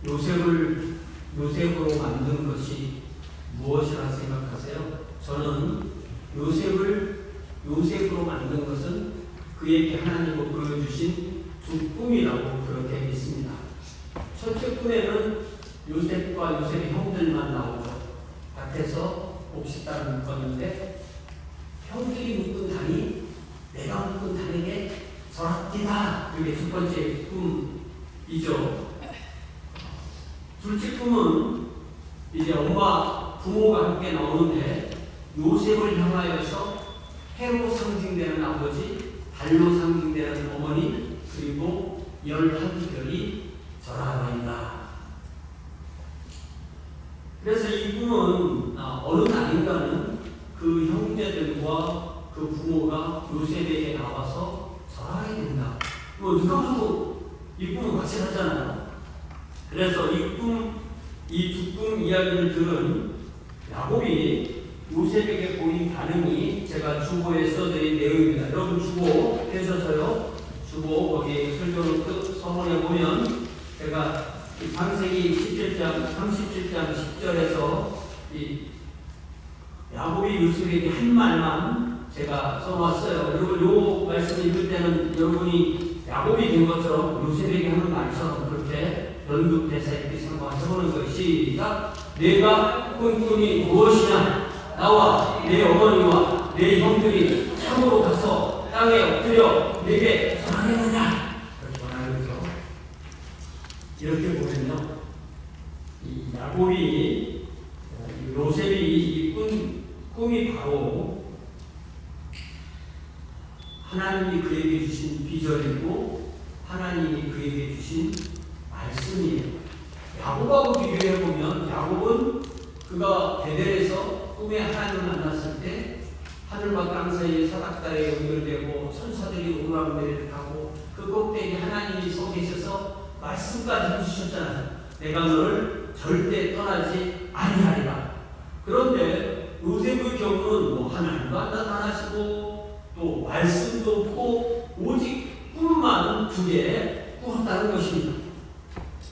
요셉으로 만든 것이 무엇이라 생각하세요? 저는 요셉으로 만든 것은 그에게 하나님이 보여주신 두 꿈이라고 그렇게 믿습니다. 첫째 꿈에는 요셉과 요셉의 형들만 나오죠. 밭에서 옥시 따라 묶었는데 형들이 묶은 단이 내가 묶은 단에게 저랍디다. 이게 첫 번째 꿈이죠. 둘째 꿈은 이제 엄마 부모가 함께 나오는데 요셉을 향하여서 해로 상징되는 아버지, 달로 상징되는 어머니, 그리고 11별이 절하나이다. 그래서 이 꿈은 어느 날인가는 그 형제들과 그 부모가 요셉에게 나와서 절하게 된다. 뭐 누가 봐도 이 꿈은 확실하잖아요. 그래서 이 두 꿈 이야기를 들은 야곱이 요셉에게 보인 반응이 제가 주보에 써드린 내용입니다. 여러분 주보 펴셔서요. 주보 거기 설교를 서문에 보면 제가 창세기 17장 37장 10절에서 이 야곱이 요셉에게 한 말만 제가 써놨어요. 여러분 요 말씀을 읽을 때는 여러분이 야곱이 된 것처럼 요셉에게 하는 말처럼 그렇게 연극 대사 이렇게 생각해보는 거예요. 시작. 내가 꾼 꿈이 무엇이냐? 나와 내 어머니와 내 형들이 참으로 가서 땅에 엎드려 내게 전하겠느냐? 그렇게 말하면서 이렇게 보면요, 이 야곱이 요셉이 이 꿈이 바로 하나님이 그에게 주신 비전이고 하나님이 그에게 주신 말씀이에요. 야곱하고 비교해보면 야곱은 그가 베델에서 꿈에 하나님을 만났을 때 하늘과 땅 사이에 사닥다리에 연결되고 천사들이 오르락내리락하고 그 꼭대기 하나님이 서 계셔서 말씀까지 해주셨잖아요. 내가 너를 절대 떠나지 아니하리라. 그런데 요셉의 경우는 뭐 하나님과 나타나시고 또 말씀도 없고 오직 꿈만 2개 꾸었다는 것입니다.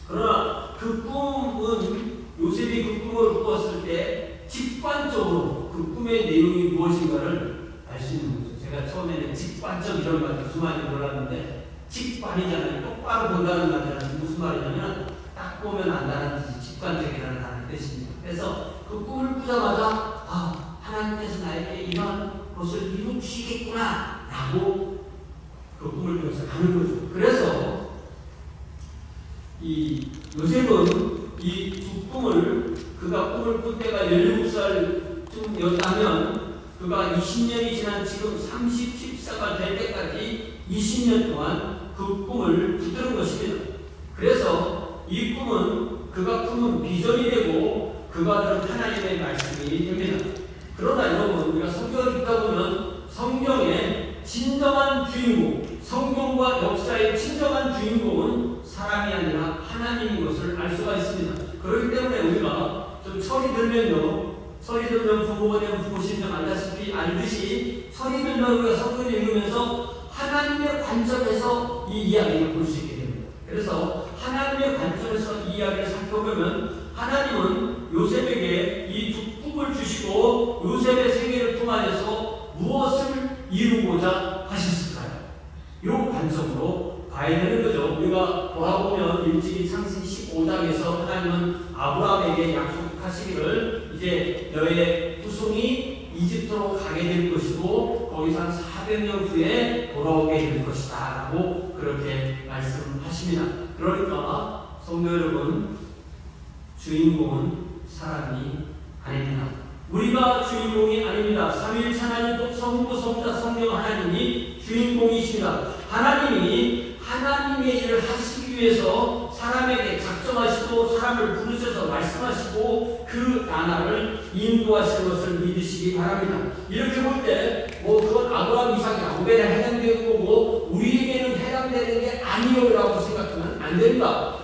그러나 그 꿈은 요셉이 그 꿈을 꾸었을 때 직관적으로 그 꿈의 내용이 무엇인가를 알 수 있는 거죠. 제가 처음에는 직관적 이런 말 무슨 말인지 몰랐는데 직관이잖아요. 똑바로 본다는 말이라는 무슨 말이냐면 딱 보면 안다는 뜻이 직관적이라는 단어의 뜻입니다. 그래서 그 꿈을 꾸자마자 하나님께서 나에게 이런 것을 이루시겠구나 라고 그 꿈을 꾸면서 가는 거죠. 그래서 이 요셉은 이 두 꿈을 그가 꿈을 꿀 때가 17살쯤이었다면 그가 20년이 지난 지금 34가 될 때까지 20년 동안 그 꿈을 붙드는 것입니다. 그래서 이 꿈은 그가 품은 비전이 되고 그가 들은 하나님의 말씀이 됩니다. 그러나 여러분 우리가 성경을 읽다 보면 성경의 진정한 주인공, 성경과 역사의 진정한 주인공은 사람이 아니라 하나님인 것을 알 수가 있습니다. 그렇기 때문에 우리가 좀 철이 들면 부모가 되면 부모 심정 알듯이 철이 들면 우리가 성경을 읽으면서 하나님의 관점에서 이 이야기를 볼 수 있게 됩니다. 그래서 하나님의 관점에서 이 이야기를 살펴보면 하나님은 요셉에게 이 두 꿈을 주시고 요셉의 생애를 통하여서 무엇을 이루고자 하셨을까요? 이 관점으로 봐야 되는 거죠. 우리가 돌아보면 일찍이 창세기 15장에서 하나님은 아브라함에게 약속하시기를 이제 너의 후손이 이집트로 가게 될 것이고 거기서 한 400년 후에 돌아오게 될 것이다 라고 그렇게 말씀하십니다. 그러니까 성도 여러분, 주인공은 사람이 아닙니다. 우리가 주인공이 아닙니다. 삼위일체 하나님 또 성부, 성자, 성령 하나님이 주인공이십니다. 하나님이 하나님의 일을 하시기 위해서 사람에게 작정하시고 사람을 부르셔서 말씀하시고 그 나라를 인도하시는 것을 믿으시기 바랍니다. 이렇게 볼 때 그건 아브라함, 이삭, 야곱에 해당되는 거고 우리에게는 해당되는 게 아니요라고 생각하면 안 됩니다.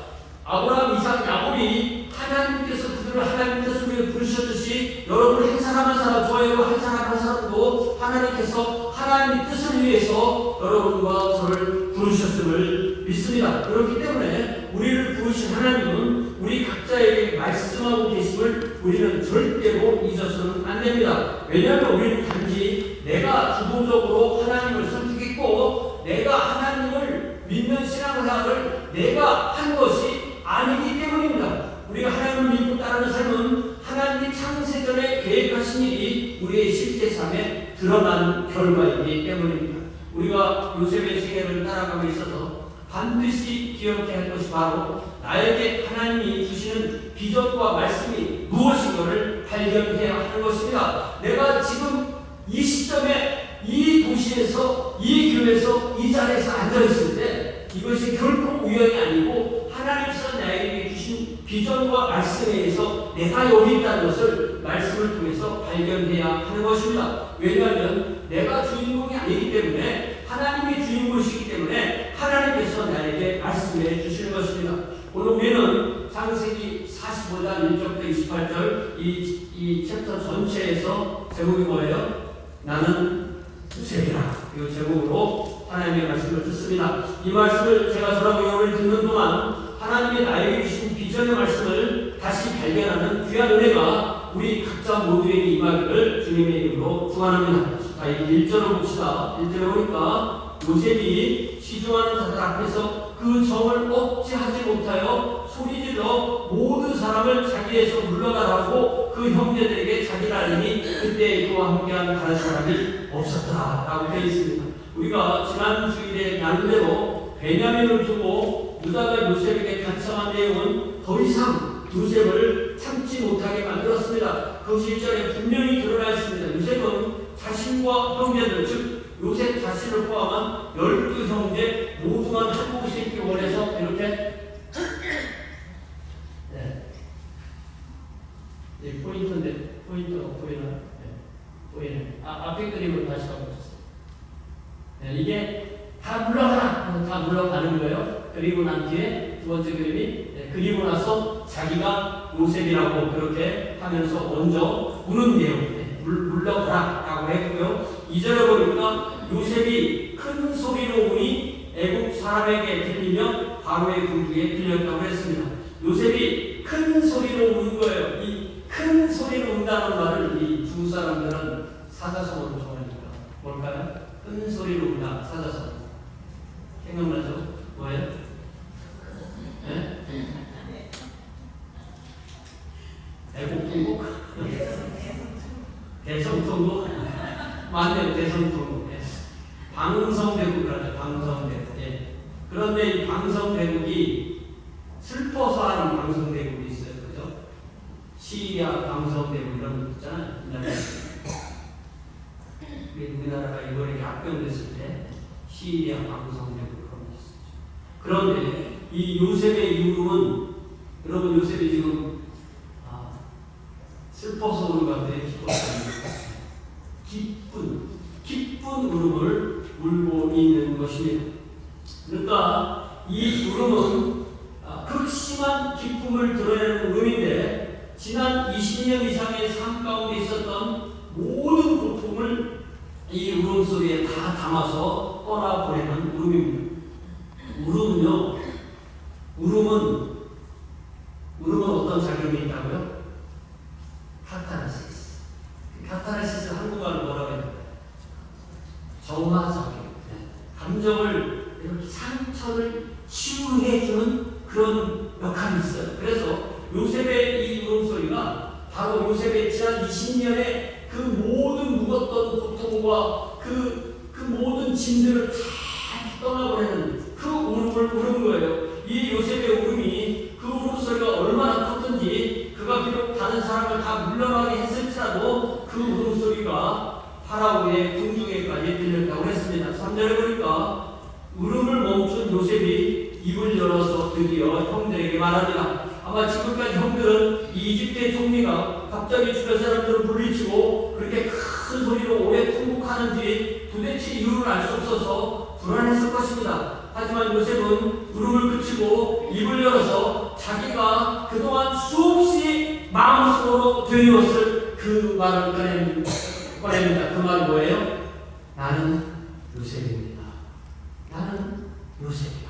아브라함, 이삭, 야곱이 하나님께서 그들을 하나님 뜻을 부르셨듯이 여러분 한 사람 한 사람 저에게 한 사람 한 사람도 하나님께서 하나님의 뜻을 위해서 여러분과 저를 부르셨음을 믿습니다. 그렇기 때문에 우리를 부르신 하나님은 우리 각자에게 말씀하고 계심을 우리는 절대로 잊어서는 안 됩니다. 왜냐하면 우리는 단지 내가 주도적으로 하나님을 선택했고 내가 하나님을 믿는 신앙생활을 내가 한 것이 아니기 때문입니다. 우리가 하나님을 믿고 따르는 삶은 하나님이 창세전에 계획하신 일이 우리의 실제 삶에 드러난 결과이기 때문입니다. 우리가 요셉의 생애를 따라가고 있어서 반드시 기억해야 할 것이 바로 나에게 하나님이 주시는 비전과 말씀이 무엇인가를 발견해야 하는 것입니다. 내가 지금 이 시점에 이 도시에서 이 교회에서 이 자리에서 앉아있을 때 이것이 결코 우연이 아니고 하나님께서 나에게 주신 비전과 말씀에 의해서 내가 여기 있다는 것을 말씀을 통해서 발견해야 하는 것입니다. 왜냐하면 내가 주인공이 아니기 때문에 하나님이 주인공이시기 때문에 하나님께서 나에게 말씀해 주시는 것입니다. 오늘 우리는 창세기 45장 1절부터 28절 이 챕터 전체에서 제목이 뭐예요? 나는 요셉이라. 이 제목으로 하나님의 말씀을 듣습니다. 이 말씀을 제가 저라고 여러분이 듣는 동안 하나님이 나에게 주신 비전의 말씀을 다시 발견하는 귀한 은혜가 우리 각자 모두에게 임하기를 주님의 이름으로 축원합니다. 자, 이 1절을 봅시다. 1절에 보니까 요셉이 시중하는 자들 앞에서 그 정을 억제하지 못하여 소리질러 모든 사람을 자기에서 물러가라고 그 형제들에게 자기를 알리니 그때 그와 함께한 다른 사람이 없었더라 라고 되어 있습니다. 우리가 지난 주일에 나눈 대로 베냐민을 두고 유다가 요셉에게 간청한 내용은 더 이상 요셉을 참지 못하게 만들었습니다. 그 1절에 분명히 드러나 있습니다. 요셉은 자신과 형제들, 즉 요셉 자신을 포함한 12형제 모두만 한 곳에 있기 원해서 이렇게 포인트인데 포인트가 보이나요? 보이네. 앞에 그림을 다시 가보겠습니다. 이게 다 물러가라! 다 물러가는 거예요. 그리고 난 뒤에 두 번째 그림이 그리고 나서 자기가 요셉이라고 그렇게 하면서 먼저 우는 내용, 물러가라 라고 했고요. 2절에 보니까 요셉이 큰 소리로 우니 애국 사람에게 들리며 바로의 궁중에 들렸다고 했습니다. 요셉이 큰 소리로 우는 거예요. 이 큰 소리로 운다는 말을 이 중국 사람들은 사자성어로 좋아하니까 뭘까요? 큰 소리로 운다, 사자성어. 생각나죠? 뭐예요? 네? 애국통곡? 대성통곡? 맞네요, 대성통곡. 방성대국 그러죠, 방성대국. 그런데 이 방성대국이 슬퍼서 하는 방성대국이 있어요. 그죠? 시리아 방성대국 이런 거 있잖아요. 우리나라가 이번에 합병됐을 때 시리아 방성대국 그런 거 있었죠. 그런데 이 요셉의 이름은 여러분 요셉이 지금 슬퍼서 우는 가운데 기쁜 울음을 울고 있는 것입니다. 그러니까 이 울음은 극심한 기쁨을 드러내는 울음인데 지난 20년 이상의 삶 가운데 있었던 모든 고통을 이 울음 소리에 다 담아서 떠나보내는 울음입니다. 울음은 어떤 작용이 있다고요? 카타르시스. 카타르시스 한국말로 뭐라고 해요? 정화작용. 감정을 이렇게 상처를 치유해주는 그런 역할이 있어요. 그래서 요셉의 이 울음소리가 바로 요셉의 지난 20년의 그 모든 묵었던 고통과 그 모든 짐들을 다 떠나보내는 그 울음을 부른 거예요. 이 요셉의 울음이 그 울음소리가 얼마나 컸든지 그가 비록 다른 사람을 다 물러나게 했을지라도 그 울음소리가 파라오의 궁중에까지 들렸다고 했습니다. 3절에 보니까 울음을 멈춘 요셉이 입을 열어서 드디어 형들에게 말합니다. 아마 지금까지 형들은 이 이집트의 총리가 갑자기 주변 사람들을 물리치고 그렇게 큰 소리로 오래 통곡하는지 도대체 이유를 알 수 없어서 불안했을 것입니다. 하지만 요셉은 울음을 그치고 입을 열어서 자기가 그동안 수없이 마음속으로 되었을 그 말을 꺼냅니다. 그 말이 뭐예요? 나는 요셉입니다. 나는 요셉이다.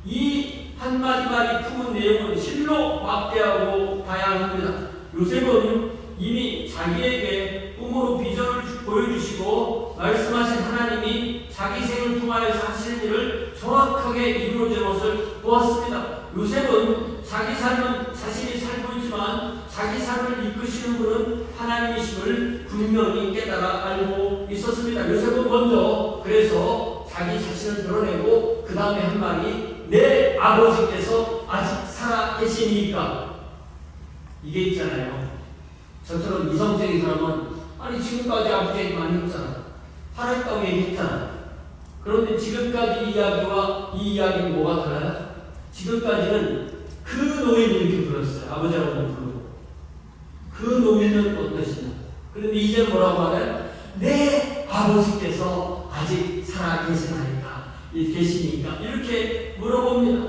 이 한마디 말이 품은 내용은 실로 그대로 막대하고 봐야 합니다. 요셉은 이미 자기에게 꿈으로 비전을 보여주시고 말씀하신 하나님이 자기 생을 통하여서 하시는 일을 정확하게 이루어진 것을 보았습니다. 요셉은 자기 삶은 자신이 살고 있지만 자기 삶을 이끄시는 분은 하나님이심을 분명히 깨달아 알고 있었습니다. 요셉은 먼저 그래서 자기 자신을 드러내고 그 다음에 한 말이 내 아버지께서 아직 살아 계시니까, 이게 있잖아요. 저처럼 이성적인 사람은 아니 지금까지 아버지 얘기 많이 했잖아, 살아있다고 얘기했잖아. 그런데 지금까지 이야기와 이 이야기는 뭐가 달라요? 지금까지는 그 노인을 이렇게 불렀어요. 아버지라고 부르고. 그 노인은 어떠시냐? 그런데 이제 뭐라고 하나요? 내 아버지께서 아직 살아 계시니까 이렇게 물어봅니다.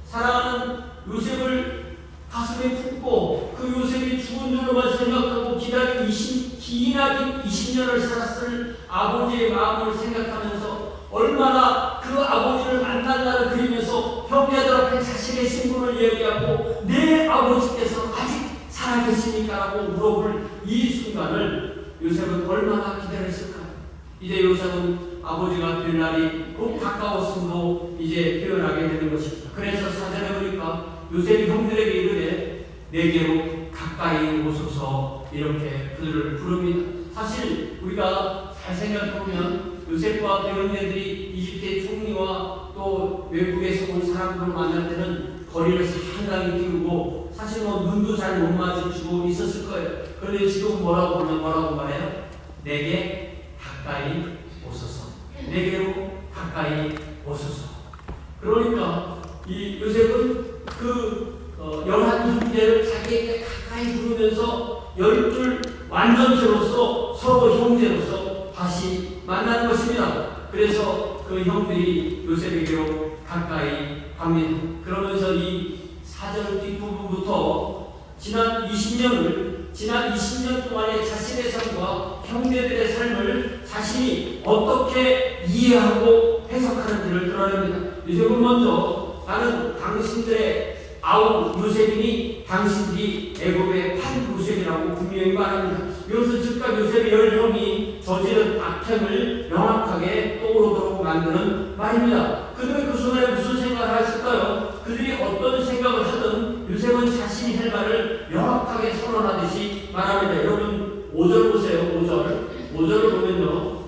사랑하는 요셉을 가슴에 품고 그 요셉이 죽은 줄로만 생각하고 기나긴 20년을 살았을 아버지의 마음을 생각하면서 얼마나 그 아버지를 만난 날을 그리면서 형제들 앞에 자신의 신분을 얘기하고 내 아버지께서 아직 살아계십니까? 라고 물어볼 이 순간을 요셉은 얼마나 기다렸을까요? 이제 요셉은 아버지가 될 날이 곧 가까웠음도 이제 표현하게 되는 것입니다. 그래서 사전에 보니까 요셉이 형들에게 이르되 내게로 가까이 오소서 이렇게 그들을 부릅니다. 사실 우리가 잘 생각해보면 요셉과 그 형제들이 이집트의 총리와 또 외국에서 온 사람들을 만날 때는 거리를 상당히 띄우고 사실 눈도 잘 못 마주치고 있었을 거예요. 그런데 지금 뭐라고 말해요? 내게 가까이 오소서. 내게로 가까이 오소서. 그러니까 이 요셉은 그 11 형제를 자기에게 가까이 부르면서 12 완전체로서 서로 형제로서 다시 만나는 것입니다. 그래서 그 형들이 요셉에게로 가까이 갑니다. 그러면서 이 사절 뒷부분부터 지난 20년 동안의 자신의 삶과 형제들의 삶을 자신이 어떻게 이해하고 해석하는지를 드러냅니다. 요셉은 먼저 나는 당신들의 아우 요셉이니 당신들이 애굽의 판 요셉이라고 분명히 말합니다. 여기서 즉각 요셉의 10형이 저지른 악행을 명확하게 떠오르도록 만드는 말입니다. 그들은 그 순간에 무슨 생각을 했을까요? 그들이 어떤 생각을 하든 요셉은 자신이 할 말을 명확하게 선언하듯이 말합니다. 여러분 5절 보세요. 5절을 보면요.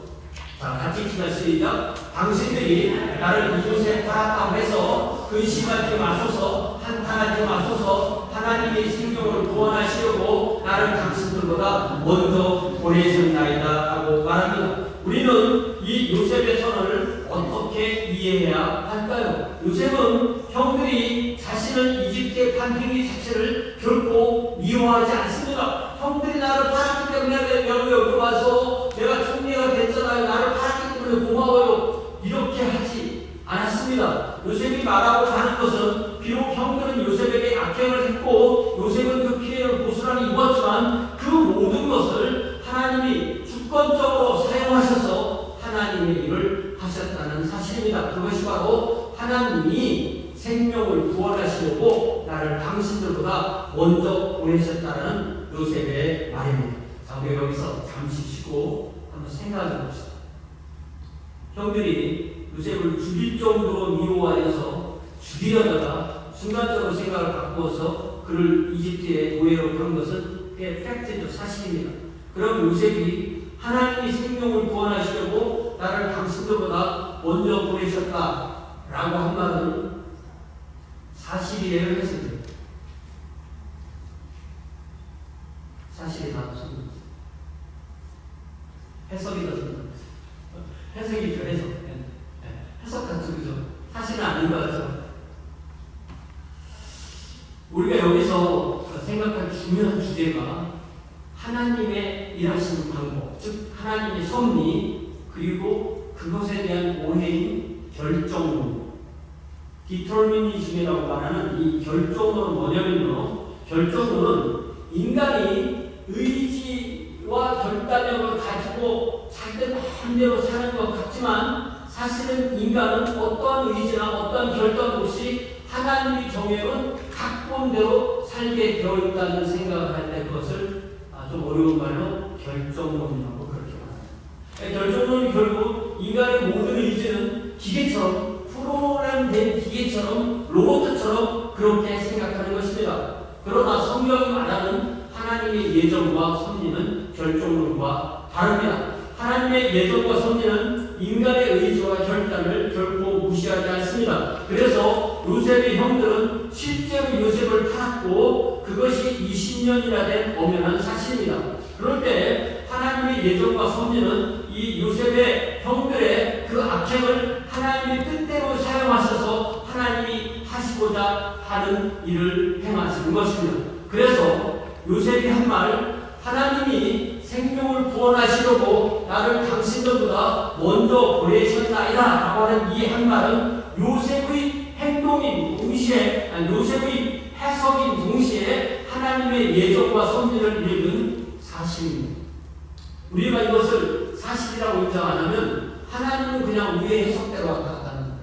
자, 같이 읽시다. 시작. 당신들이 나를 이곳에 팔았다고 해서 근심하지 마소서, 한탄하지 마소서. 하나님의 생명을 구원하시려고 나를 당신들보다 먼저 보내셨나이다 라고 말합니다. 우리는 이 요셉의 선언을 어떻게 이해해야 할까요? 요셉은 형들이 자신을 이집트에 판 행위 자체를 결코 미워하지 않습니다. 형들이 나를 팔았기 때문에 내가 여기 와서 내가 총리가 됐잖아요. 나를 팔았기 때문에 고마워요. 이렇게 하지 않았습니다. 요셉이 말하고 하는 것은 비록 형들은 요셉에게 악행을 했고 요셉은 그 피해를 고스란히 입었지만 그 모든 것을 하나님이 주권적으로 사용하셔서 하나님의 일을 하셨다는 사실입니다. 그것이 바로 하나님이 생명을 구원하시려고 나를 당신들보다 먼저 보내셨다는 요셉의 말입니다. 자, 우리 여기서 잠시 쉬고 한번 생각해 봅시다. 형들이 요셉을 죽일 정도로 미워하여서 죽이려다가 순간적으로 생각을 바꾸어서 그를 이집트의 노예로 한 것은 팩트죠. 사실입니다. 그럼 요셉이 하나님이 생명을 구원하시려고 나를 당신들보다 먼저 보내셨다라고 한 말은 사실이에요, 해석이에요? 사실이 다 무슨 해석이 더 좋은 해석이죠, 해석. 해석 같은 거죠. 사실은 아닌 거 같죠. 우리가 여기서 생각할 중요한 주제가 하나님의 일하시는 방법, 즉 하나님의 섭리, 그리고 그것에 대한 오해인 결정론, 디터미니즘이라고 말하는 이 결정론은 뭐냐면요, 결정론은 인간이 의지와 결단력을 가지고 자기 마음대로 사는 것 같지만 사실은 인간은 어떠한 의지나 어떠한 결단 없이 하나님이 정해놓은 각본대로 살게 되어 있다는 생각을 할 때 그것을 좀 어려운 말로 결정론이라고 그렇게 말합니다. 결정론이 결국 인간의 모든 의지는 기계처럼 프로그램된 기계처럼 로봇처럼 그렇게 생각하는 것입니다. 그러나 성경이 말하는 하나님의 예정과 섭리는 결정론과 다릅니다. 하나님의 예정과 섭리는 인간의 의지와 결단을 결코 무시하지 않습니다. 그래서 요셉의 형들은 실제로 요셉을 팔았고 그것이 20년이나 된 엄연한 사실입니다. 그럴 때 하나님의 예정과 섭리는 이 요셉의 형들의 그 악행을 하나님의 뜻대로 사용하셔서 하나님이 하시고자 하는 일을 행하시는 것입니다. 그래서 요셉이 한 말, 하나님이 생명을 구원하시려고 나를 당신들보다 먼저 보내셨나이다 라고 하는 이 한 말은 요셉의 행동인 동시에, 요셉의 해석인 동시에 하나님의 예정과 섭리를 읽은 사실입니다. 우리가 이것을 사실이라고 인정 안 하면 하나님은 그냥 우리의 해석대로 왔다 갔다 하는 거예요.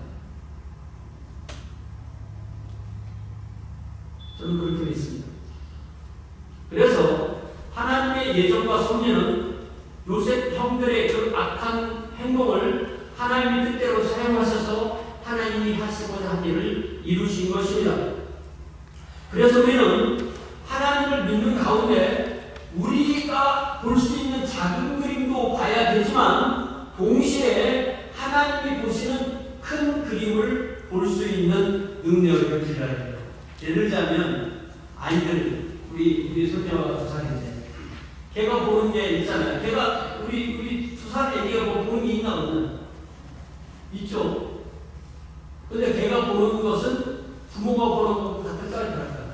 저는 그렇게 믿습니다. 그래서 하나님의 예정과 섭리는 요셉 형들의 그 악한 행동을 하나님의 뜻대로 사용하셔서 하나님이 하시고자 한 일을 이루신 것입니다. 그래서 우리는 하나님을 믿는 가운데 우리가 볼 수 있는 작은 그림도 봐야 되지만 동시에 하나님이 보시는 큰 그림을 볼 수 있는 능력을 길러야 해요. 예를 들자면 아이들, 우리 손녀가 2살인데 걔가 보는 게 있잖아요. 걔가 우리 2살 애기가 뭐 보는 게 있나 없나? 있죠. 근데 걔가 보는 것은 부모가 보는 것과 같은 딸이 다를까요?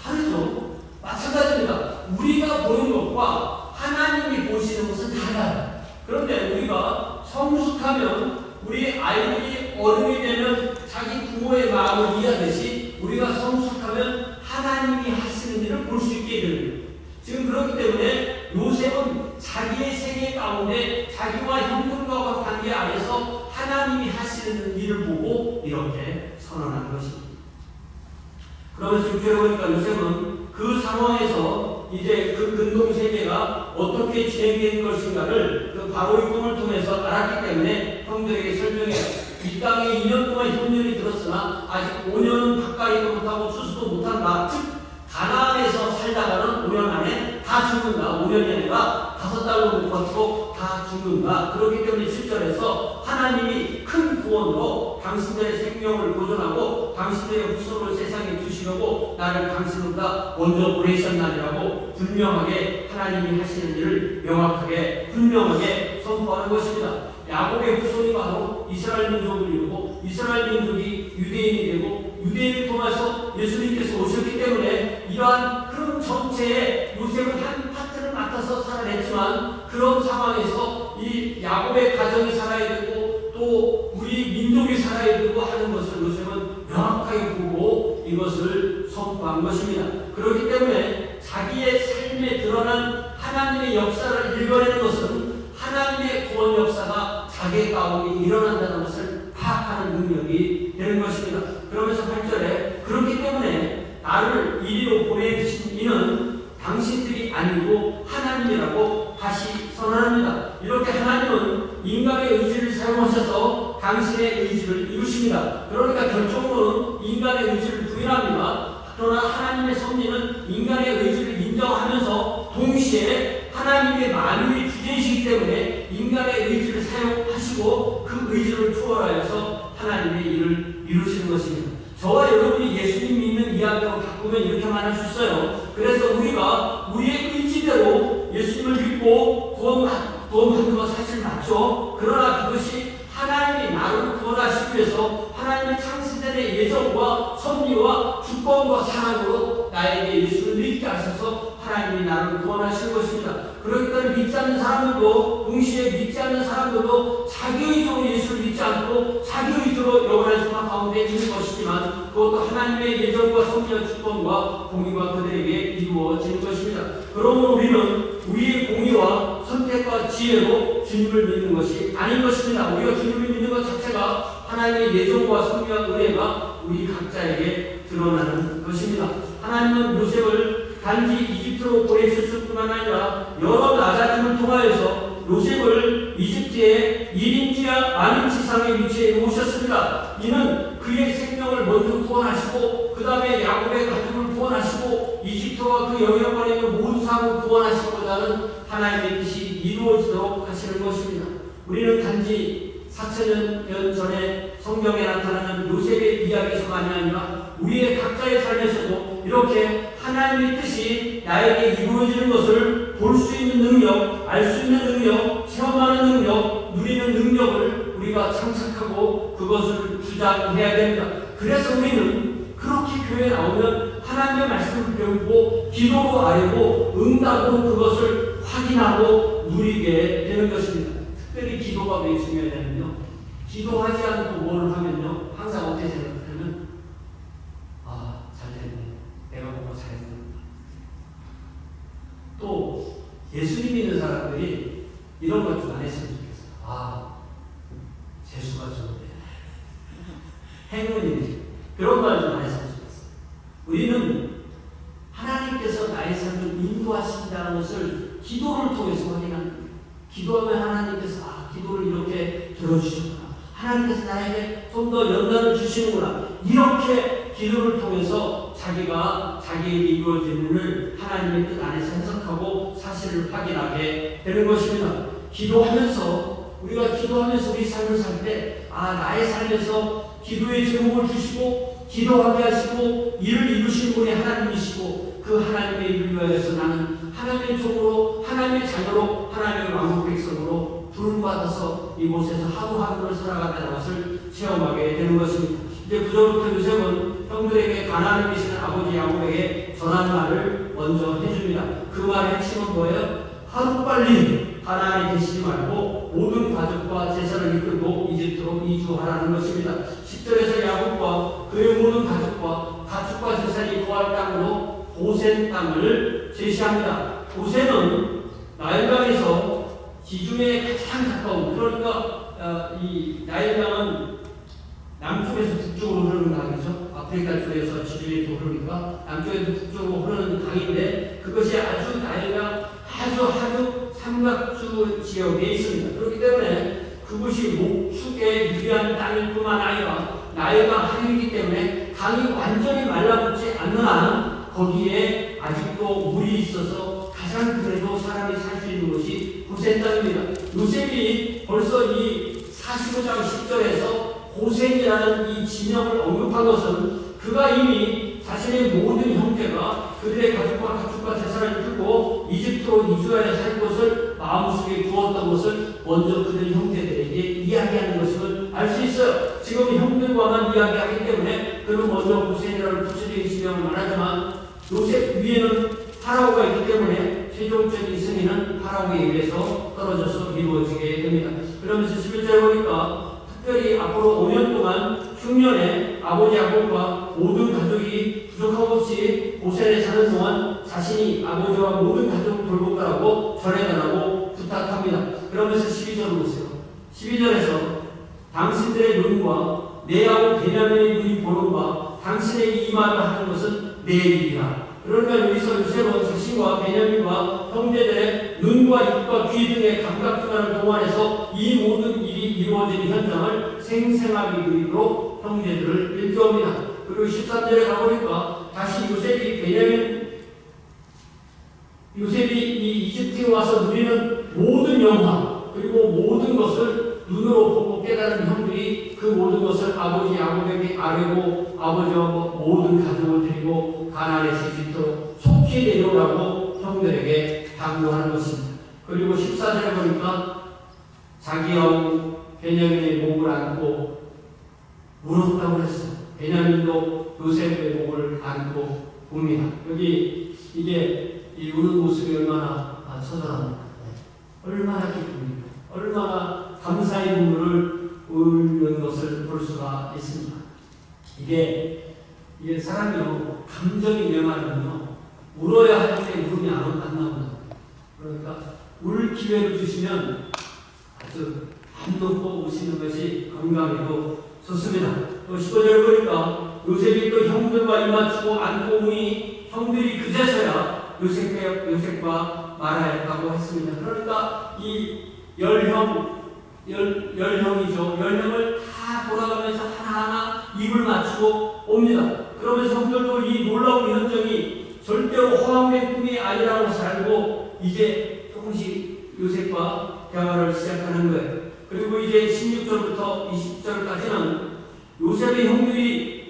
다르죠. 마찬가지입니다. 우리가 보는 것과 하나님이 보시는 것은 달라요. 그런데 우리가 성숙하면 우리 아이들이 어른이 되면 자기 부모의 마음을 이해하듯이 우리가 성숙하면 하나님이 하시는 일을 볼 수 있게 됩니다. 지금 그렇기 때문에 요셉은 자기의 세계 가운데 자기와 형들과 관계 안에서 하나님이 하시는 일을 보고 이렇게 선언한 것입니다. 그러면서 6절에 보니까 요셉은 그 상황에서 이제 그 근동 세계가 어떻게 진행될 것인가를 그 바로의 꿈을 통해서 알았기 때문에 형들에게 설명해요. 이 땅에 2년 동안 흉년이 들었으나 아직 5년은 가까이도 못하고 추수도 못한다. 즉 가나안에서 살다가는 5년 안에 다 죽는다. 5년이 아니라 5달도 못 버티고 다 죽는다. 그렇기 때문에 7절에서 하나님이 큰 구원으로 당신들의 생명을 보존하고 당신들의 후손을 세상에 두시려고 나를 당신보다 먼저 보내셨나니라고 분명하게 하나님이 하시는 일을 명확하게 분명하게 선포하는 것입니다. 야곱의 후손이 바로 이스라엘 민족을 이루고 이스라엘 민족이 유대인이 되고 유대인을 통해서 예수님께서 오셨기 때문에 이러한 그런 전체에 요셉은 한 파트를 맡아서 살아냈지만 그런 상황에서 이 야곱의 가정이 살아야 되고 또 우리 민족이 살아야 되고 하는 것을 요셉은 명확하게 보고 이것을 선포한 것입니다. 그렇기 때문에 자기의 삶에 드러난 하나님의 역사를 읽어내는 것은 하나님의 구원 역사가 자기 가운데 일어난다는 것을 파악하는 능력이 되는 것입니다. 그러면서 8절에 그렇기 때문에 나를 이리로 보내주신 이는 당신들이 아니고 하나님이라고 다시 선언합니다. 이렇게 하나님은 인간의 의지를 사용하셔서 당신의 의지를 이루십니다. 그러니까 결정으로는 인간의 의지를 부인합니다. 그러나 하나님의 섭리는 인간의 의지를 인정하면서 동시에 하나님의 만유의 주제이시기 때문에 인간의 의지를 사용하시고 그 의지를 초월하여서 하나님의 일을 이루시는 것입니다. 저와 여러분이 예수님 믿는 이야기로 바꾸면 이렇게 말할 수 있어요. 그래서 우리가 우리의 의지대로 예수님을 믿고 구원받는 것 사실 맞죠. 그러나 그것이 하나님이 나를 구원하시기 위해서 하나님의 창세전의 예정과 섭리와 주권과 사랑으로 나에게 예수를 믿게 하셔서 하나님이 나를 구원하시는 것입니다. 그렇기 때문에 믿지 않는 사람들도 동시에 믿지 않는 사람들도 자기 의지로 예수를 믿지 않고 자기 의지로 영원한 소망 가운데 있는 것이지만 그것도 하나님의 예정과 섭리와 주권과 공의가 그들에게 이루어지는 것입니다. 그러므로 우리는 우리의 공의와 선택과 지혜로 주님을 믿는 것이 아닌 것입니다. 우리가 주님을 믿는 것 자체가 하나님의 예정과 섭리와 은혜가 우리 각자에게 드러나는 것입니다. 하나님은 요셉을 단지 이집트로 보내셨을 뿐만 아니라 여러 나자들을 통하여서 요셉을 이집트의 1인지와 만인지상의 위치에 놓으셨습니다. 이는 그의 생명을 먼저 구원하시고 그 다음에 야곱의 가족을 구원하시고 이집트와 그 영역권에 있는 모든 사람을 구원하시고자 하는 하나님의 뜻이 이루어지도록 하시는 것입니다. 우리는 단지 4,000년 전에 성경에 나타나는 요셉의 이야기에서만이 아니라 우리의 각자의 삶에서도 이렇게 하나님의 뜻이 나에게 이루어지는 것을 볼 수 있는 능력, 알 수 있는 능력, 체험하는 능력, 누리는 능력을 우리가 장착하고 그것을 주장해야 됩니다. 그래서 우리는 그렇게 교회에 나오면 하나님의 말씀을 배우고 기도로 알고 응답으로 그것을 확인하고 누리게 되는 것입니다. 특별히 기도가 왜 중요하냐면요, 기도하지 않고 뭘 하면요 항상 어떻게 생각하면 잘됐네, 내가 보고 잘했네. 또 예수님 믿는 사람들이 이런 것 좀 안 했으면 좋겠어요. 재수가 좋은데 행운이네, 그런 말 좀 안 했으면 좋겠어요. 우리는 하나님께서 나의 삶을 인도하신다는 것을 기도를 통해서 확인합니다. 기도하면 하나님께서 기도를 이렇게 들어주셨구나, 하나님께서 나에게 좀 더 연단을 주시는구나, 이렇게 기도를 통해서 자기가 자기에게 이루어지는 일을 하나님의 뜻 안에서 해석하고 사실을 확인하게 되는 것입니다. 기도하면서 우리가 기도하면서 우리 삶을 살 때 나의 삶에서 기도의 제목을 주시고 기도하게 하시고 이를 이루신 분이 하나님이시고 그 하나님의 일을 위하여서 나는 하나님의 종으로 하나님의 자녀로 하나님의 왕국 백성으로 부름받아서 이곳에서 하루하루를 살아간다는 것을 체험하게 되는 것입니다. 이제 9절부터 요셉은 형들에게 가나안에 계시는 아버지 야곱에게 전한 말을 먼저 해줍니다. 그 말의 핵심은 뭐예요? 하루빨리 가나안에 계시지 말고 모든 가족과 제사를 이끌고 이집트로 이주하라는 것입니다. 10절에서 야곱과 그의 모든 가족과 가축과 제사를 거할 땅으로 고센 땅을 제시합니다. 고센은 나일강에서 지중해에 가장 가까운, 그러니까 이 나일강은 남쪽에서 북쪽으로 흐르는 강이죠. 아프리카 쪽에서 지중해로 흐르니까 남쪽에서 북쪽으로 흐르는 강인데 그것이 아주 나일강 아주 삼각주 지역에 있습니다. 그렇기 때문에 그곳이 목축에 유리한 땅일 뿐만 아니라 나일강 하류이기 때문에 강이 완전히 말라붙지 않는 한 거기에 아직도 물이 있어서 가장 그래도 사람이 살 수 있는 곳이 고센 땅입니다. 요셉이 벌써 이 45장 10절에서 고센이라는 이 지명을 언급한 것은 그가 이미 자신의 모든 형제가 그들의 가족과 제사를 이끌고 이집트로 이주하여 살 것을 마음속에 두었던 것을 먼저 그들 형제들에게 이야기하는 것임을 알 수 있어요. 지금 형들과만 이야기하기 때문에 그는 먼저 고센이라는 구체적인 지명을 말하지만 요셉 위에는 파라오가 있기 때문에 최종적인 승리는 파라오에 의해서 떨어져서 이루어지게 됩니다. 그러면서 11절에 보니까 특별히 앞으로 5년 동안 흉년에 아버지 야곱과 모든 가족이 부족함 없이 고센에 사는 동안 자신이 아버지와 모든 가족을 돌볼 거라고 전해달라고 부탁합니다. 그러면서 12절을 보세요. 12절에서 당신들의 눈과 내 아우 베냐민의 눈이 보는 바 당신의 이 말을 하는 것은 내 일이라. 그러니까 여기서 요셉은 자신과 베냐민과 형제들의 눈과 입과 귀 등의 감각기관을 동원해서 이 모든 일이 이루어지는 현장을 생생하게 그리도록 형제들을 일깨웁니다. 그리고 13절에 가보니까 다시 요셉이 이 이집트에 와서 누리는 모든 영화 그리고 모든 것을 눈으로 보고 깨달은 형들이 그 모든 것을 아버지 야곱에게 아뢰고 아버지와 모든 가족을 데리고 가나안에서 이집트로 속히 내려오라고 형들에게 당부하는 것입니다. 그리고 14절에 보니까 자기 아우 베냐민의 목을 안고 울었다고 했어요. 베냐민도 요셉의 목을 안고 웁니다. 여기 이게 이 우는 모습이 얼마나 처절합니까? 얼마나 기쁩니까? 얼마나 감사의 눈물을 울는 것을 볼 수가 있습니다. 이게 사람이요 감정이 명하면요 울어야 할 때 울음이 안 나온다. 그러니까 울 기회를 주시면 아주 안 놓고 우시는 것이 건강에도 좋습니다. 또 15절 보니까 요셉이 또 형들과 입맞추고 안고 우니 형들이 그제서야 요셉과 말하였다고 했습니다. 그러니까 이 열형이죠. 열형을 다 돌아가면서 하나하나 입을 맞추고 옵니다. 그러면서 형들도 이 놀라운 현정이 절대로 허황된 꿈이 아니라고 살고 이제 조금씩 요셉과 대화를 시작하는 거예요. 그리고 이제 16절부터 20절까지는 요셉의 형들이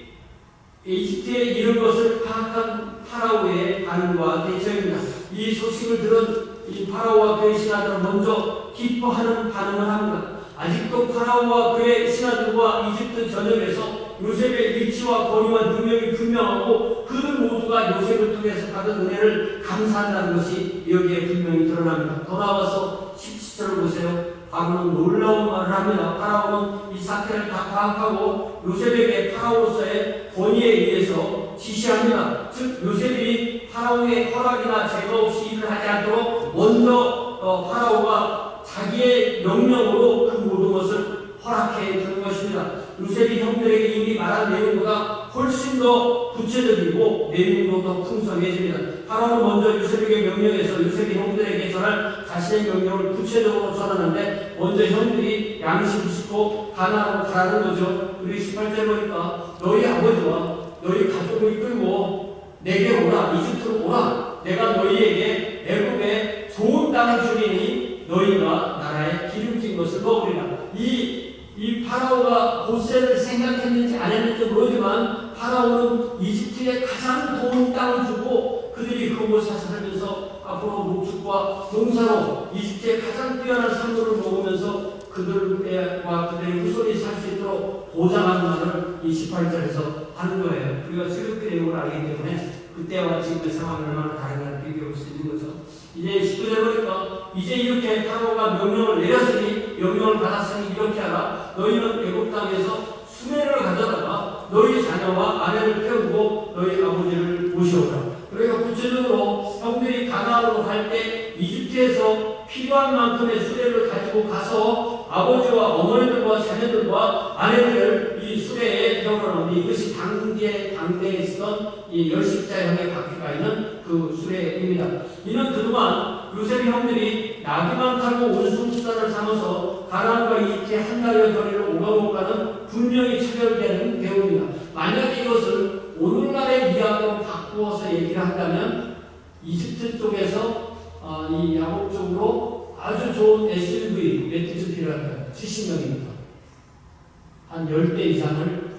이집트에 이른 것을 파악한 파라오의 반응과 대처입니다. 이 소식을 들은 이 파라오와 그의 신하들은 먼저 기뻐하는 반응을 합니다. 아직도 파라오와 그의 신하들과 이집트 전역에서 요셉의 위치와 거리와 능력이 분명하고 그들 모두가 요셉을 통해서 받은 은혜를 감사한다는 것이 여기에 분명히 드러납니다. 돌아와서 17절을 보세요. 바로는 놀라운 말을 합니다. 파라오는 이 사태를 다 파악하고 요셉에게 파라오로서의 권위에 의해서 지시합니다. 즉 요셉이 파라오의 허락이나 제거 없이 일을 하지 않도록 먼저 파라오가 자기의 명령으로 그 모든 것을 허락해 주는 것입니다. 요셉이 형들에게 이미 말한 내용보다 훨씬 더 구체적이고 내용도 더 풍성해집니다. 파라오는 먼저 요셉에게 명령해서 요셉이 형들에게 전할 자신의 명령을 구체적으로 전하는데 먼저 형들이 양식을 싣고 가나안으로 가라는 거죠. 우리 18절 보니까 너희 아버지와 너희 가족을 끌고 내게 오라, 이집트로 오라. 내가 너희에게 애굽에 좋은 땅을 주리니 너희가 나라에 기름진 것을 먹으리라. 이 파라오가 고세를 생각했는지 안 했는지 모르지만 파라오는 이집트에 가장 좋은 땅을 주고 그들이 그곳에 살면서 앞으로 목축과 농사로 이집트의 가장 뛰어난 산물을 먹으면서 그들과 그들의 후손이 살 수 있도록 보장하는 말을 이 18절에서 하는 거예요. 우리가 출애굽기 내용을 알기 때문에 그때와 지금의 상황이 얼마나 다른가를 비교할 수 있는 거죠. 이제 19절 보니까 이제 이렇게 파라오가 명령을 내렸으니 명령을 받았으니 이렇게 하라. 너희는 애굽 땅에서 수레를 가져다가 너희 자녀와 아내를 태우고 너희 아버지를 모셔오라. 그러니까 구체적으로 형들이 가나안으로 갈 때 이집트에서 필요한 만큼의 수레를 가지고 가서 아버지와 어머니들과 자녀들과 아내들을 이 수레에 태우라는데 이것이 당대에 쓰던 이 열십자형의 바퀴가 있는 그 수레입니다. 이는 그동안 요셉의 형들이 나귀만 타고 운송수단을 삼아서 가나안과 이집트의 한 달여 거리를 오가고가는 분명히 차별되는 배우입니다. 만약에 이것을 오늘날의 이야기로 바꾸어서 얘기를 한다면 이집트 쪽에서 이 야곱 쪽으로 아주 좋은 SUV 몇 대쯤 필요할까요? 70명입니다. 한 10대 이상을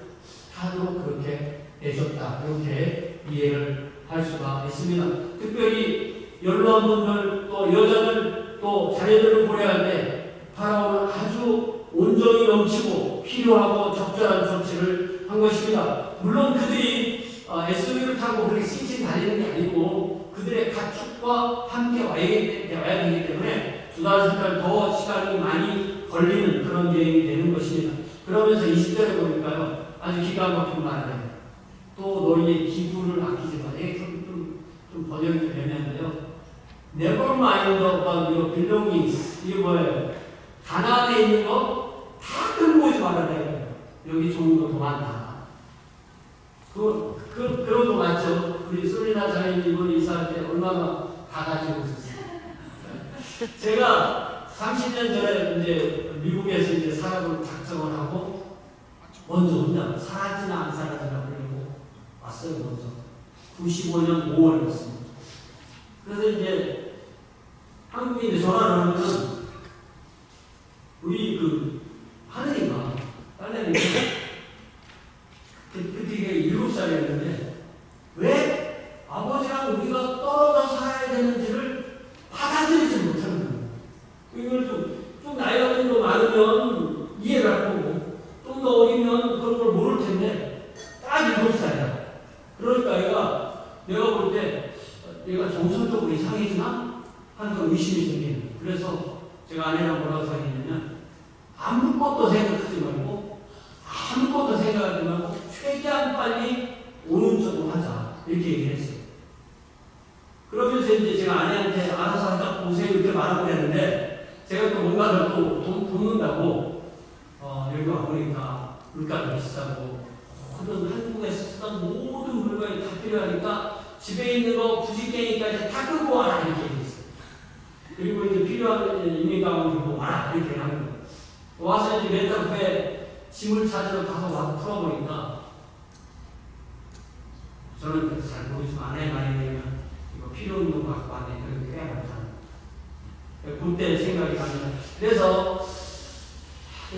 타도록 그렇게 내줬다. 이렇게 이해를 할 수가 있습니다. 특별히 연로한 분들 또 여자들 또 자녀들을 보내야 때 파라오는 아주 온정이 넘치고 필요하고 적절한 조치를 한 것입니다. 물론 그들이 SUV를 타고 그렇게 씩씩 다니는 게 아니고 그들의 가축과 함께 와야 되기 때문에 두 달, 세 달 더 시간이 많이 걸리는 그런 여행이 되는 것입니다. 그러면서 20절에 보니까요, 아주 기가 막힌 말을 해요. 또 너희의 기부를 아끼지 마. 이게 좀 번역이 좀 애매한데요. Never mind about your belongings. 이게 뭐예요? 가나안에 있는 거 다 끌고 오지 말아야 여기 좋은 거 더 많다. 그런 거 맞죠? 우리 소리나 자매님은 이사할 때 얼마나 다 가지고 있었어요. 제가 30년 전에 이제 미국에서 이제 사업을 작정을 하고 먼저 혼자 사라지나 안 사라지나 그러고 왔어요. 먼저 95년 5월에 왔습니다. 그래서 이제 한국에 이제 전화를 하면은 우리 그 하늘이가 딸내미가 그때 7살이었는데 왜 아버지랑 우리가 떨어져 살아야 되는지를 받아들이지 못하는 거예요. 이걸 좀 나이가 좀 더 많으면 이해를 할 거고 좀 더 어리면 그런 걸 모를 텐데 딱 7살이야. 그러니까 내가 볼 때 얘가 정서적으로 이상해지나 하는 그런 의심이 생기는. 그래서 제가 아내랑 뭐라고 생각했냐면 아무것도 생각하지 말고 아무것도 생각하지 말고 최대한 빨리 오는 쪽으로 하자 이렇게 얘기를 했어요. 그러면서 이제 제가 아내한테 알아서 한다 보세요 이렇게 말하고 그랬는데 제가 또 뭔가를 또 돕는다고 여기 와보니까 물가가 비싸고 모든 한국에서 쓰던 모든 물건이 다 필요하니까 집에 있는 거 부지깽이까지 다 끌고 와라 이렇게 했어요. 그리고 이제 필요한 인민가만 들고 와라 이렇게 하는 거예요. 와서 이제 몇 달 후에 짐을 찾으러 가서 와서 풀어보니까 저는 그래서 잘 모르지만 아내 말이 되면 이거 필요 없는 거 갖고 왔네. 그렇게 꽤 많잖아요. 그때 생각이 납니다. 그래서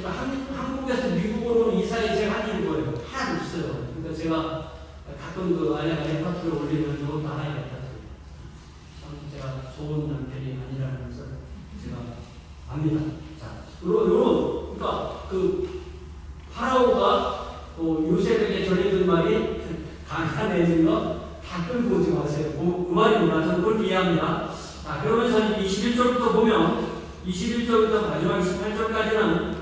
한국에서 미국으로 이사에 제가 한 일이 뭐예요? 하나도 없어요. 그러니까 제가 가끔 그 아내가 레파토를 올리면 저것도 하나 있다. 참 제가 좋은 남편이 아니라는 것을 제가 압니다. 자, 그러니까 그 파라오가 요셉에게 전해준 말이 가난에 있는 거 다 끌고 오지 마세요. 그 말이구나. 저는 그렇게 이해합니다. 자, 그러면서 21절부터 보면 21절부터 마지막 28절까지는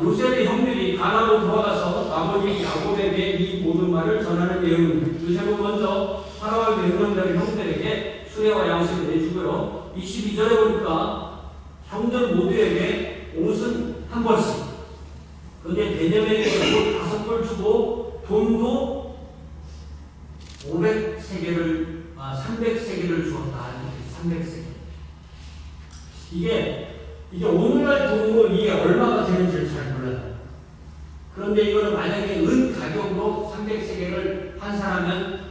요셉의 형들이 가나안으로 돌아가서 아버지 야곱에게 이 모든 말을 전하는 내용입니다. 요셉은 먼저 파라오의 명령대로 형들에게 수레와 양식을 내주고요. 22절에 보니까 형들 모두에게 옷은 한 벌씩. 그런데 베냐민에게 옷 5벌 주고 돈도 300세겔을 주었다. 300세겔. 이게 오늘날 돈으로 이게 얼마가 되는지를 잘 몰라요. 그런데 이거는 만약에 은 가격으로 300세겔을 환산하면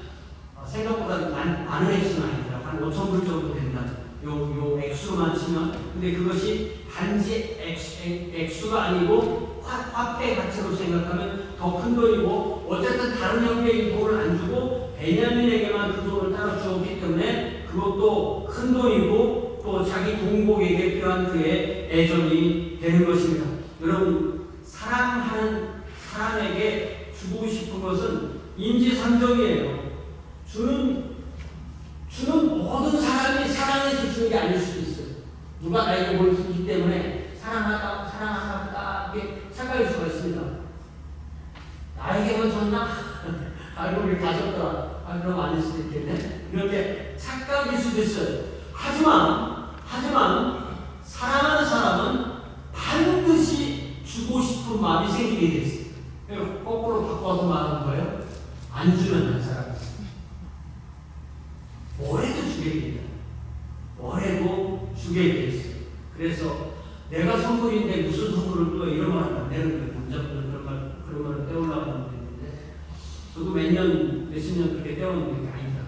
생각보다 많은 액수는 아닙니다. 한 5,000불 정도 된다. 요 액수로만 치면. 근데 그것이 단지 액수가 아니고 화폐 가치로 생각하면 더 큰 돈이고, 어쨌든 다른 형제에게 돈을 안 주고 베냐민에게만 그 돈을 따로 주었기 때문에 그것도 큰 돈이고 또 자기 동복에게 필요한 그의 애정이 되는 것입니다. 여러분, 사랑하는 사람에게 주고 싶은 것은 인지상정이에요. 주는 모든 사람이 사랑해서 주는 게 아닐 수도 있어요. 누가 나에게 뭘 주기 때문에 사랑하나 보다 이렇게 착각할 수가 있습니다. 나에게만 줬나? 알고 보니 다 줬더라. 그럼 아닐 수도 있겠네. 이렇게 착각일 수도 있어요. 하지만 사랑하는 사람은 반드시 주고 싶은 마음이 생기게 돼 있어요. 거꾸로 바꿔서 말하는 거예요. 안 주면 안 살아요. 뭐래도 주게 됩니다. 뭐래도 주게 돼 있어요. 그래서 내가 선물인데 무슨 선물을 또 이런 말은 안 되는 거예요. 남자분들 그런 말을 떼우려고 하는 데인데, 저도 몇십 년 그렇게 떼우는 게 아니다.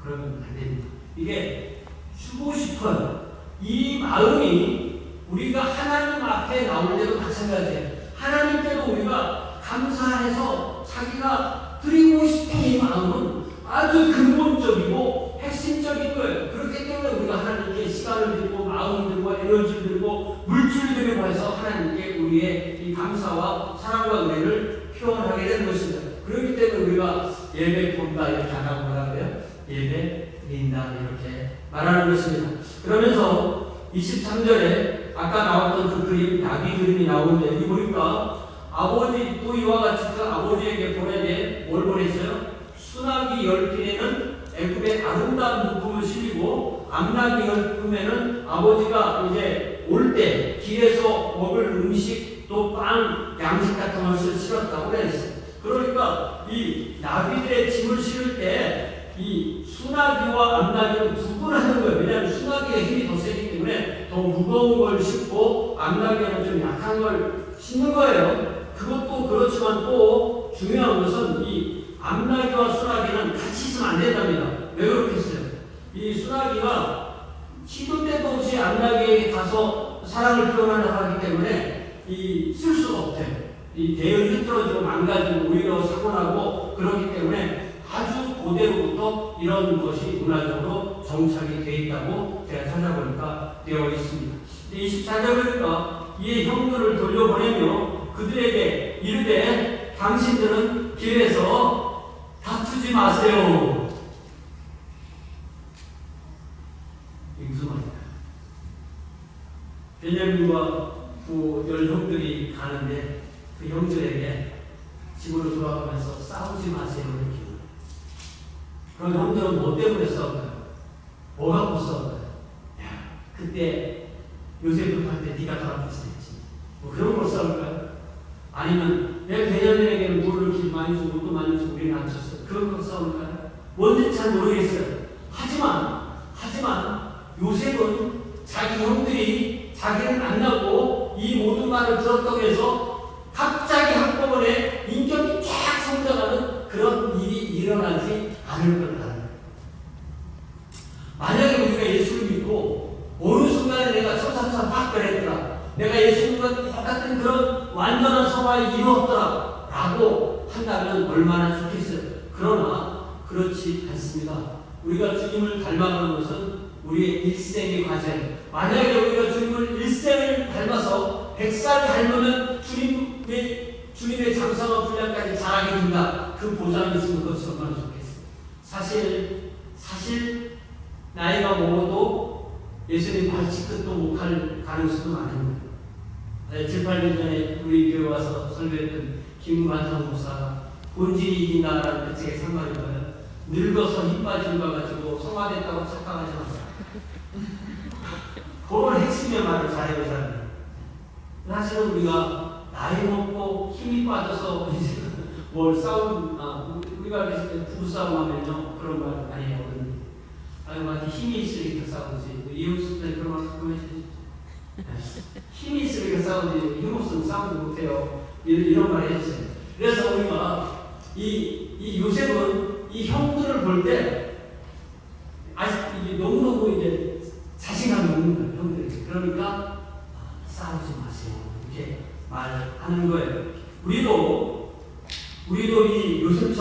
그러면 안 됩니다. 이게 주고 싶어요. 이 마음이 우리가 하나님 앞에 나올 때도 마찬가지예요. 하나님께도 우리가 감사해서 자기가 드리고 싶은 이 마음은 아주 근본적이고 핵심적인 거예요. 그렇기 때문에 우리가 하나님께 시간을 드리고 마음을 드리고 에너지를 드리고 물질을 드리고 해서 하나님께 우리의 이 감사와 사랑과 은혜를 표현하게 되는 것입니다. 그렇기 때문에 우리가 예배 본다 이렇게 안 하고 뭐라고요? 예배 드린다 이렇게 말하는 것입니다. 그러면서 23절에 아까 나왔던 그 그림, 나비 그림이 나오는데, 여기 보니까 아버지 또 이와 같이 그 아버지에게 보내되 뭘 보냈어요? 수나기 10핀에는 애굽의 아름다운 물품을 실리고, 암나기 10품에는 아버지가 이제 올 때 길에서 먹을 음식 또 빵, 양식 같은 것을 실었다고 그랬어요. 그러니까 이 나비들의 짐을 실을 때 이 수나기와 암나기를 구분하는 거예요. 왜냐하면 수나기의 힘이 더 세기 때문에 더 무거운 걸 싣고 암나기는 좀 약한 걸 싣는 거예요. 그것도 그렇지만 또 중요한 것은 이 암나기와 수나기는 같이 있으면 안 된답니다. 왜 그렇게 했어요? 이 수나기가 시도 때도 없이 암나기에게 가서 사랑을 표현하려고 하기 때문에 쓸 수가 없대요. 이 대열이 흐트러지고 망가지고 오히려 사고나고 그렇기 때문에 아주 고대로부터 이런 것이 문화적으로 정착이 되어 있다고 제가 찾아보니까 되어 있습니다. 24절이니까 이 형들을 돌려보내며 그들에게 이르되 당신들은 길에서 다투지 마세요. 이게 무슨 말일까요? 베냐민과 그 10형들이 가는데 그 형들에게 집으로 돌아가면서 싸우지 마세요 이렇게. 그럼 형들은 뭐 때문에 싸울까요? 뭐 갖고 싸울까요? 야, 그때 요셉을 할 때 네가 더럽혔지. 뭐 그런 걸 싸울까요? 아니면 내 베냐민에게는 물을 이렇게 많이 주고 또 많이 주고 우리는 안 줬어. 그런 걸 싸울까요? 뭔지 잘 모르겠어요. 하지만 요셉은 자기 형들이 자기를 만나고 이 모든 말을 들었다고 해서 갑자기 한꺼번에 인격이 쫙 성장하는 그런 일이 일어나지 않을 거라는 거예요. 만약에 우리가 예수를 믿고 어느 순간에 내가 천사처럼 팍 변했더라, 내가 예수님과 똑같은 그런 완전한 성화를 이루었더라 라고 한다면 얼마나 좋겠어요. 그러나 그렇지 않습니다. 우리가 주님을 닮아가는 것은 우리의 일생의 과정. 만약에 우리가 주님을 일생을 닮아서 100살 닮으면 주님의 장성한 분량까지 자라게 된다. 그 보장이 있으면 그것이 얼마나 좋겠어요. 사실 나이가 먹어도 예수님 발치끝도 못 갈 가능성도 많은 거예요. 7, 8년 전에 우리 교회 와서 설교했던 김관성 목사가 본질이 이긴다라는 그 책에 상관이 뭐예요? 늙어서 힘 빠진 거 가지고 성화됐다고 착각하지 마세요. 그런 핵심의 말을 잘해요, 사람이. 사실은 우리가 나이 먹고 힘이 빠져서 이제 뭘 우리가 부부싸움 하면요, 그런 말 많이 하거든요. 마치 힘이 있으니까 싸우지. 이웃 때 그런 말 보여주시죠. 힘이 있으니까 싸우지. 힘 없으면 싸우지 못해요. 이런 말 해주세요. 그래서 우리가 이 요셉은 이 형들을 볼 때 너무너무 이제 자신감이 없는 거예요, 형들이. 그러니까 싸우지 마세요. 이렇게 말하는 거예요. 우리도 이 요셉은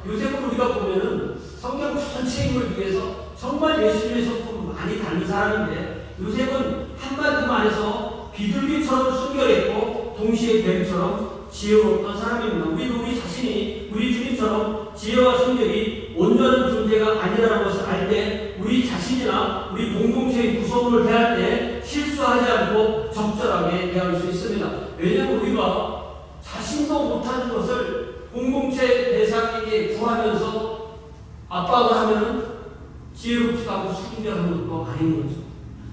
우리가 보면은 성경 전체 인물 중에서 정말 예수님의 성품 많이 닮은 사람인데, 요셉은 한마디만 해서 비둘기처럼 순결했고 동시에 뱀처럼 지혜로웠던 사람입니다. 우리 자신이 우리 주님처럼 지혜와 순결이 온전한 존재가 아니라는 것을 알 때 우리 자신이나 우리 공동체의 구성원을 대할 때 실수하지 않고 적절하게 대할 수 있습니다. 왜냐하면 우리가 자신도 못하는 것을 공동체 대상에게 구하면서 압박을 하면 지혜롭지도 않고 순결한 것도 아닌 거죠.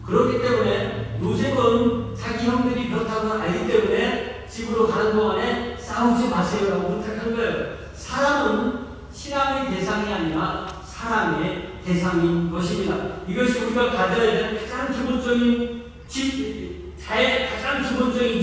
그렇기 때문에 요셉은 자기 형들이 그렇다는 걸 알기 때문에 집으로 가는 동안에 싸우지 마세요라고 부탁한 거예요. 사람은 신앙의 대상이 아니라 사랑의 대상인 것입니다. 이것이 우리가 가져야 되는 가장 기본적인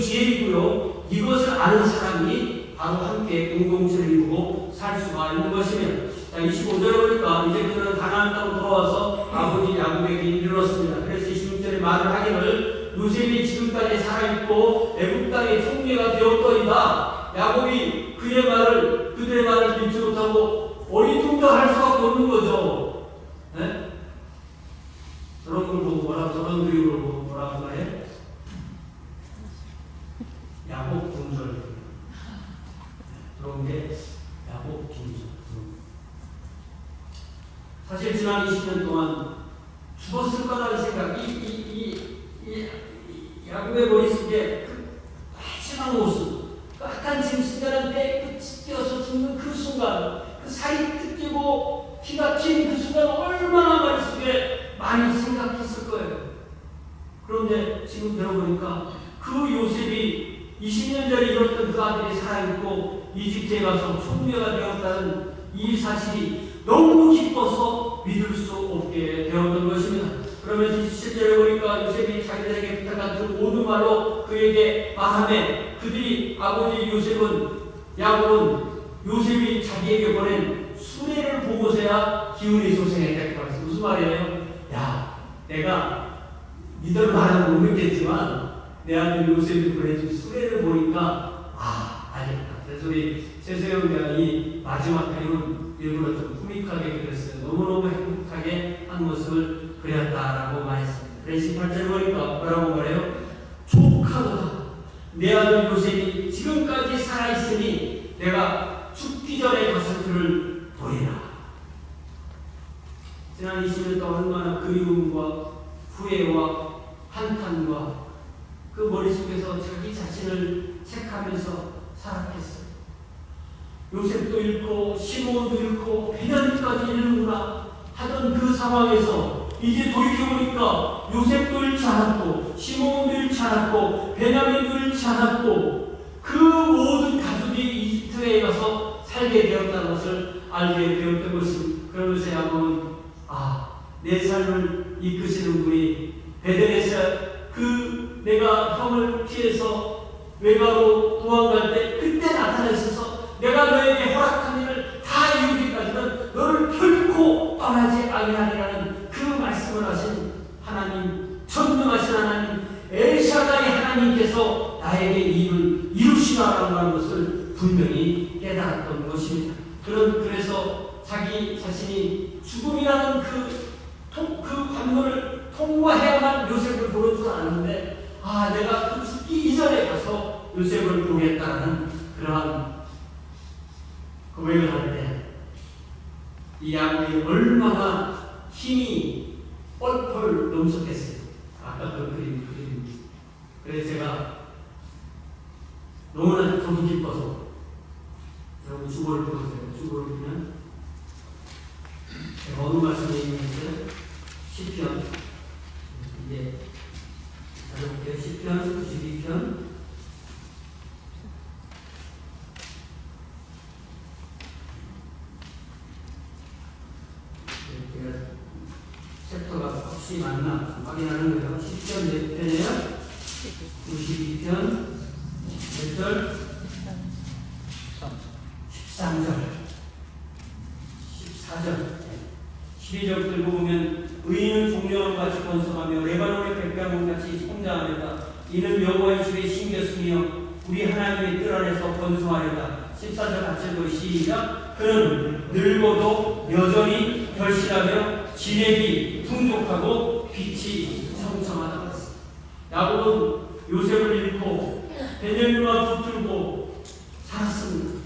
지혜이고요. 이것을 아는 사람이 바로 함께 공동체를 이루고 살 수가 있는 것입니다. 자, 25절에 보니까 이제 그들은 가나안 땅으로 돌아와서 아버지 야곱에게 이르렀습니다. 그래서 26절에 말을 하기를 요셉이 지금까지 살아있고 애굽 땅의 총리가 되었더이다. 야곱이 그들의 말을 믿지 못하고 어리둥절할 수밖에 없는 거죠. 네? 저런 걸 보고 저런 그림을 보고 뭐라고 해? 야곱 동절. 그런 게 야곱 동절. 사실 지난 20년 동안 죽었을 거라는 생각이 야곱의 머릿속에 그 마지막 모습, 약간 지금 순간한 때 뛰어서 죽는 그 순간, 그 살이 뜯기고 피가 튄 그 순간 얼마나 머릿속에 많이 생각했을 거예요. 그런데 지금 들어보니까 그 요셉이 20년 전에 잃었던 그 아들이 살아있고 이집트에 가서 총리가 되었다는 이 사실이 너무 기뻐서 믿을 수 없게 되었던 것입니다. 그러면서 27절에 보니까 요셉이 자기들에게 부탁한 그 모든 말로 그에게 말하며 그들이 아버지 야곱은 요셉이 자기에게 보낸 수레를 보고서야 기운이 솟아냈다. 무슨 말이에요? 야, 내가 니들 말은 못 믿겠지만 내 아들 요셉이 보내준 수레를 보니까 알겠다. 그래서 우리 최소영 이 마지막 그림은 일부러 좀 코믹하게 그렸어요. 너무너무 행복하게 한 모습을 그렸다라고 말했습니다. 그래서 18절 보니까 뭐라고 말해요? 족하도다. 내 아들 요셉이 지금까지 살아있으니 내가 죽기 전에 가서 그를 보리라. 지난 20년 동안 얼마나 그리움과 후회와 한탄과 그 머릿속에서 자기 자신을 책하면서 살았겠어요. 요셉도 잃고 시몬도 잃고 베냐민까지 잃는구나 하던 그 상황에서 이제 돌이켜보니까 요셉도 잃지 않았고 시몬도 잃지 않았고 베냐민도 잃지 않았고 그 모든 가족이 이집트에 가서 살게 되었다는 것을 알게 되었던 것입니다. 그러면서 야곱은 내 삶을 이끄시는 분이 베델에서 내가 형을 피해서 외가로 도망갈 때 그때 나타나셔서 내가 너에게 허락한 일을 다 이루기까지는 너를 결코 떠나지 아니하리라는 그 말씀을 하신 하나님, 전능하신 하나님, 엘샤다이 하나님께서 나에게 이 일을 이루시라라고 하는 것을 분명히 깨달았던 것입니다. 그래서 자기 자신이 죽음이라는 그 관문을 통과해야만 요셉을 보는 줄 알았는데 내가 그 죽기 이전에 가서 요셉을 보겠다는 그러한 고백을 할 때 이 야곱이 얼마나 힘이 뻘뻘 넘쳤겠어요. 아까 그 그림. 그래서 제가 너무나 보기 기뻐서 여러분 주보를 보세요. 주보를 보면 제가 어느 말씀에 있는지 시편 이제 가져볼게요. 시편 92편 제가 챕터가 혹시 맞나 확인하는 거예요. 시편 몇 편이에요? 92편 몇 절? 13절 14절 12절 들고 보면 의인은 종려와 같이 번성하며 레바논의 백향목 같이 성장하려다. 이는 여호와의 집에 심겼으며 우리 하나님의 뜰 안에서 번성하려다. 14절 같이 읽고 시작. 그는 늙어도 여전히 결실하며 진액이 풍족하고 빛이 청청하다. 야곱은 요셉을 잃고 베냐민과 붙들고 살았습니다.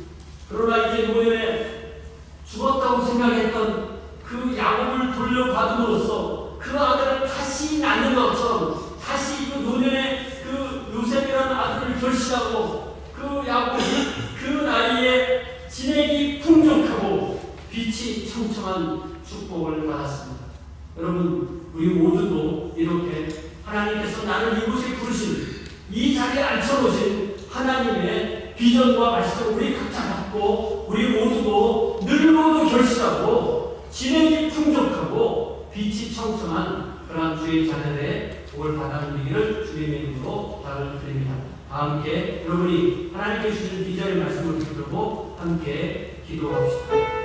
그러나 이제 노년에 죽었다고 생각했던 그 야곱을 돌려받음으로써 그 아들을 다시 낳는 것처럼 다시 그 노년에 그 요셉이라는 아들을 결실하고 그 야곱이 그 나이에 진액이 풍족하고 빛이 청청한 축복을 받았습니다. 여러분 우리 모두도 이렇게 하나님께서 나를 이곳에 부르신 이 자리에 앉혀놓으신 하나님의 비전과 말씀을 우리 각자 갖고 우리 모두도 늙어도 결실하고 진액이 풍족하고 빛이 청청한 그러한 주의 자녀의 복을 받아 누리기를 주님의 이름으로 부탁을 드립니다. 다 함께 여러분이 하나님께 주신 비전의 말씀을 들고 함께 기도합시다.